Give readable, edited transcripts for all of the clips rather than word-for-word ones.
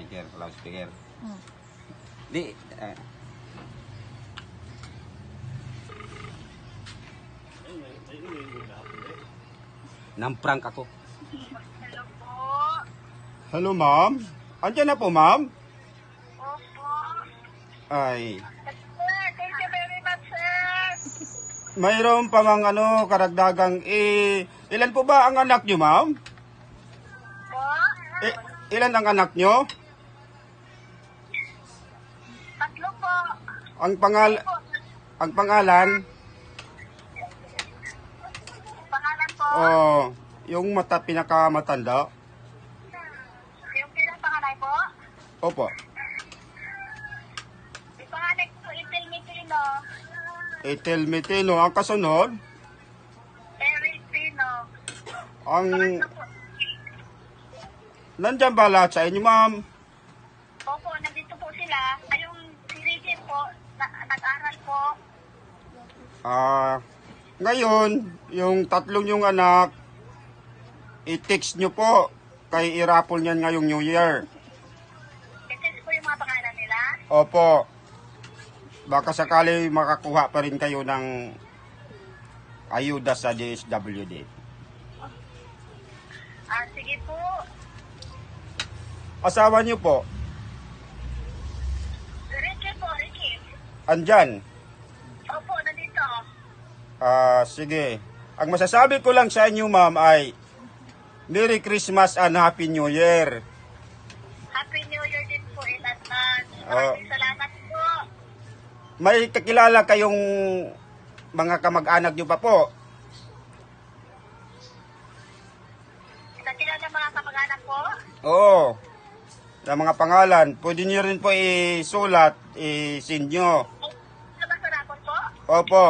loudspeaker, loudspeaker. Di, namprank ako. Hello po. Hello, ma'am. Andiyan na po, ma'am? Opo. Ay, Sir, thank you very much, sir. mayroon pa mang karagdagang, ilan po ba ang anak nyo, ma'am? Po? Ilan ang anak nyo? 3 po. Ang pangalan, Pangalan po. yung pinakamatanda? Yung pinang-panganay po. Opo. Yung panganay po, Itil Mitino. Ethel Metino. Ang kasunod, Eric Pino. ang, Pangatlo po. nandyan ba lahat sa inyo, ma'am? Opo, nandito po sila. Ay, yung si Regine po, nag-aral po. Ngayon, yung tatlong yung anak, i-text nyo po kay irapol niyan ngayong New Year. Ito po yung mga pangalan nila. Opo. Baka sakali makakuha pa rin kayo ng ayuda sa DSWD. Sige po. Asawa nyo po, Ricky po, Ricky. andyan. Opo, nandito. Sige. Ang masasabi ko lang sa inyo, ma'am, ay Merry Christmas and Happy New Year. Happy New Year din po in advance. Maraming salamat po. May kakilala kayong mga kamag-anak nyo pa po? Nakilala mga kamag-anak po. Oo. Na mga pangalan. Pwede nyo rin po isulat, i-send nyo. Sa Basarapon po. Opo.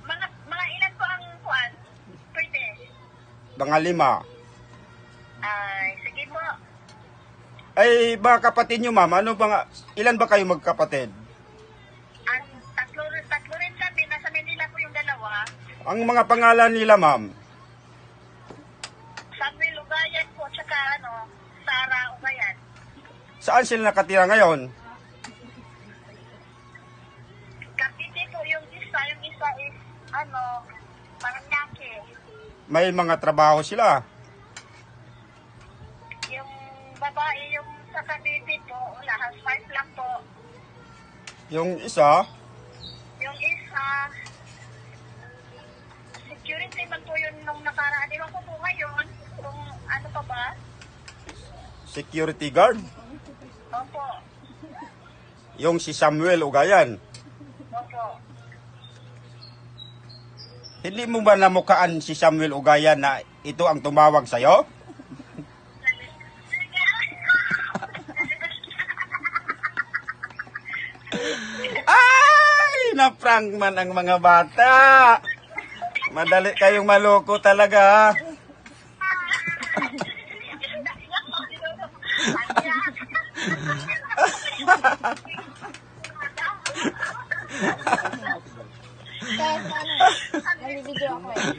Mga ilan po ang kuwan? Pwede. Mga 5. Ay, sige po. Ay, mga kapatid nyo, ma'am, ilan ba kayo magkapatid? Ang tatlo rin kami. Nasa Manila po yung dalawa. Ang mga pangalan nila, ma'am? Samuel Ugayan po, tsaka Sara Ugayan. Saan sila nakatira ngayon? Cavite po yung isa is, Paranaque. May mga trabaho sila. Yung babae, yung sa Cavite po, wala, housewife lang po. Yung isa, Yung isa, security man po yun nung nakaraan. Ewan ko po ngayon, kung ano pa ba. security guard. Opo, Yung si Samuel Ugayan. opo. Hindi mo ba namukaan si Samuel Ugayan na ito ang tumawag sa'yo? Ay! Na-prank man ang mga bata. Madali kayong maloko talaga. Nalibidyo ako eh.